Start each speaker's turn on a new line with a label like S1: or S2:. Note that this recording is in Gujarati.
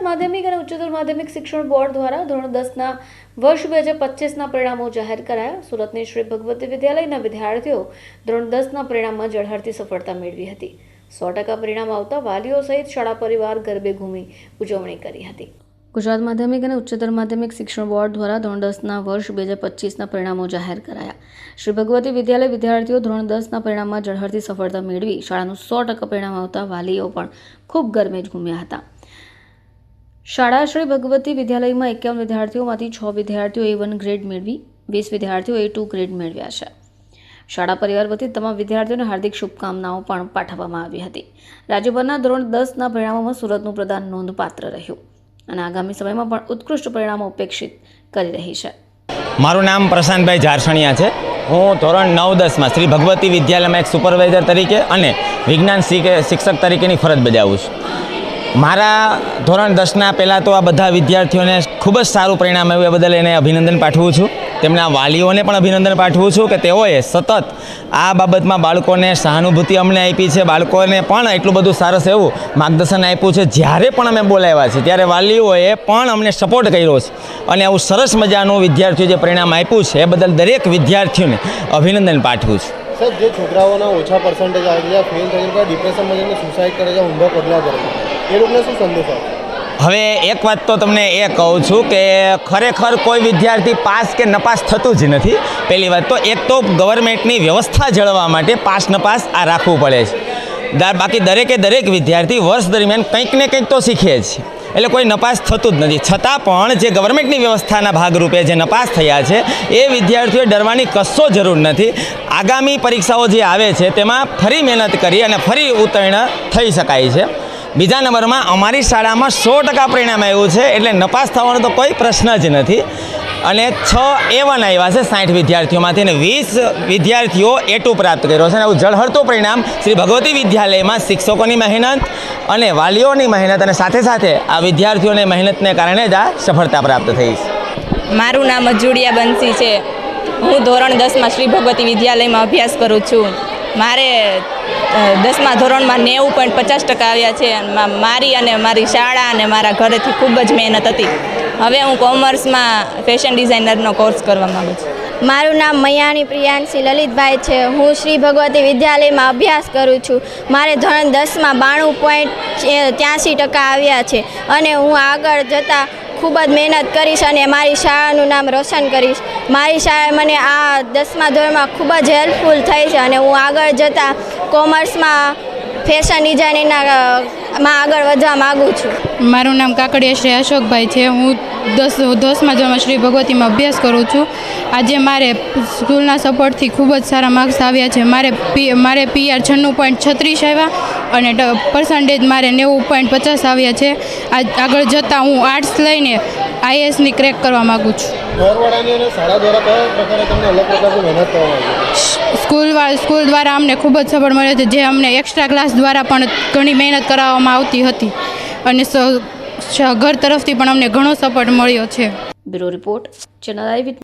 S1: માધ્યમિક અને ઉચ્ચતર માધ્યમિક શિક્ષણ બોર્ડ દ્વારા ધોરણ 10ના વર્ષ 2025ના પરિણામો જાહેર કરાયા. સુરતની શ્રી ભગવતી વિદ્યાલયના વિદ્યાર્થીઓ ધોરણ 10ના પરિણામમાં ઝળહળતી સફળતા મેળવી હતી. 100% પરિણામ આવતા વાલીઓ સહિત શાળા પરિવાર ગરબે ઘૂમી ઉજવણી કરી હતી. ગુજરાત માધ્યમિક અને ઉચ્ચતર માધ્યમિક શિક્ષણ બોર્ડ દ્વારા ધોરણ 10ના વર્ષ 2025ના પરિણામો જાહેર કરાયા. શ્રી ભગવતી વિદ્યાલય વિદ્યાર્થીઓ ધોરણ 10ના પરિણામમાં ઝળહળતી સફળતા મેળવી શાળાનું 100% પરિણામ આવતા વાલીઓ પણ ખૂબ ગરમે ઘૂમ્યા હતા. શાળા શ્રી ભગવતી વિદ્યાલયમાં 51 વિદ્યાર્થીઓમાંથી 6 વિદ્યાર્થીઓ A1 ગ્રેડ મેળવી 20 વિદ્યાર્થીઓ A2 ગ્રેડ મેળવ્યા છે. શાળા પરિવાર વતી તમામ વિદ્યાર્થીઓને હાર્દિક શુભકામનાઓ પણ પાઠવવામાં આવી હતી. રાજ્યભરના ધોરણ 10ના પરિણામોમાં સુરતનું પ્રદાન નોંધપાત્ર રહ્યું અને આગામી સમયમાં પણ ઉત્કૃષ્ટ પરિણામો અપેક્ષિત કરી રહી છે.
S2: મારું નામ પ્રશાંતભાઈ જારસણિયા છે. હું ધોરણ 9-10માં શ્રી ભગવતી વિદ્યાલયમાં એક સુપરવાઇઝર તરીકે અને વિજ્ઞાન શિક્ષક તરીકેની ફરજ બજાવું છું. મારા ધોરણ 10ના પહેલાં તો આ બધા વિદ્યાર્થીઓને ખૂબ જ સારું પરિણામ આવ્યું એ બદલ એને અભિનંદન પાઠવું છું. તેમના વાલીઓને પણ અભિનંદન પાઠવું છું કે તેઓએ સતત આ બાબતમાં બાળકોને સહાનુભૂતિ અમને આપી છે. બાળકોને પણ એટલું બધું સરસ એવું માર્ગદર્શન આપ્યું છે. જ્યારે પણ અમે બોલાવ્યા છે ત્યારે વાલીઓએ પણ અમને સપોર્ટ કર્યો છે અને આવું સરસ મજાનું વિદ્યાર્થીઓ જે પરિણામ આપ્યું છે એ બદલ દરેક વિદ્યાર્થીઓને અભિનંદન પાઠવું છું.
S3: સાહેબ, જે છોકરાઓના ઓછા પર્સન્ટેજ આવે છે, ફેલ થઈ જાય, ડિપ્રેશનમાં જઈને સુસાઇડ કરે છે, ઊંધા પગલાં કરે છે, એ લોકોને શું સંદેશ આપે?
S2: હવે એક વાત તો તમને એ કહું છું કે ખરેખર કોઈ વિદ્યાર્થી પાસ કે નપાસ થતું જ નથી. પહેલી વાત તો એક તો ગવર્મેન્ટની વ્યવસ્થા જળવવા માટે પાસ નપાસ આ રાખવું પડે છે. બાકી દરેક વિદ્યાર્થી વર્ષ દરમિયાન કંઈક ને કંઈક તો શીખે છે, એટલે કોઈ નપાસ થતું જ નથી. છતાં પણ જે ગવર્મેન્ટની વ્યવસ્થાના ભાગરૂપે જે નપાસ થયા છે એ વિદ્યાર્થીઓએ ડરવાની કશો જરૂર નથી. આગામી પરીક્ષાઓ જે આવે છે તેમાં ફરી મહેનત કરી અને ફરી ઉત્તીર્ણ થઈ શકાય છે. બીજા નંબરમાં અમારી શાળામાં 100% પરિણામ આવ્યું છે, એટલે નપાસ થવાનો તો કોઈ પ્રશ્ન જ નથી. અને 6 A1 આવ્યા છે 60 વિદ્યાર્થીઓમાંથી, અને 20 વિદ્યાર્થીઓ A2 પ્રાપ્ત કર્યો છે. અને આવું ઝળહળતું પરિણામ શ્રી ભગવતી વિદ્યાલયમાં શિક્ષકોની મહેનત અને વાલીઓની મહેનત અને સાથે સાથે આ વિદ્યાર્થીઓની મહેનતને કારણે જ આ સફળતા પ્રાપ્ત થઈ છે.
S4: મારું નામ અજુડિયા બંસી છે. હું ધોરણ 10માં શ્રી ભગવતી વિદ્યાલયમાં અભ્યાસ કરું છું. મારે 10મા ધોરણમાં 90.50% આવ્યા છે. મારી અને મારી શાળા અને મારા ઘરેથી ખૂબ જ મહેનત હતી. હવે હું કોમર્સમાં ફેશન ડિઝાઇનરનો કોર્સ કરવા માગું છું.
S5: મારું નામ મૈયાણી પ્રિયાંશી લલિતભાઈ છે. હું શ્રી ભગવતી વિદ્યાલયમાં અભ્યાસ કરું છું. મારે ધોરણ 10માં 92.83% આવ્યા છે અને હું આગળ જતાં ખૂબ જ મહેનત કરીશ અને મારી શાળાનું નામ રોશન કરીશ. મારી શાળાએ મને આ 10મા ધોરણમાં ખૂબ જ હેલ્પફુલ થઈ છે અને હું આગળ જતાં કોમર્સમાં ફેશન ડિઝાઇનિંગમાં આગળ વધવા માગું છું.
S6: મારું નામ કાકડિયા શ્રી અશોકભાઈ છે. હું 10મા ધોરણમાં શ્રી ભગવતીમાં અભ્યાસ કરું છું. આજે મારે સ્કૂલના સપોર્ટથી ખૂબ જ સારા માર્ક્સ આવ્યા છે. મારે PR 96.36 આવ્યા અને પર્સન્ટેજ મારે 90.50 આવ્યા છે. આગળ જતાં હું આર્ટ્સ લઈને IASની ક્રેક કરવા માગું છું.
S3: ઘરવાળાની અને શાળા દ્વારા કયા પ્રકારે તમને અલગ પ્રકારની મહેનત કરવામાં આવી?
S6: સ્કૂલ દ્વારા અમને ખૂબ જ સપોર્ટ મળ્યો છે, જે અમને એક્સ્ટ્રા ક્લાસ દ્વારા પણ ઘણી મહેનત કરાવવામાં આવતી હતી અને ઘર તરફથી પણ અમને ઘણો સપોર્ટ મળ્યો છે.
S1: બ્યુરો રિપોર્ટ ચેનલ આઈ.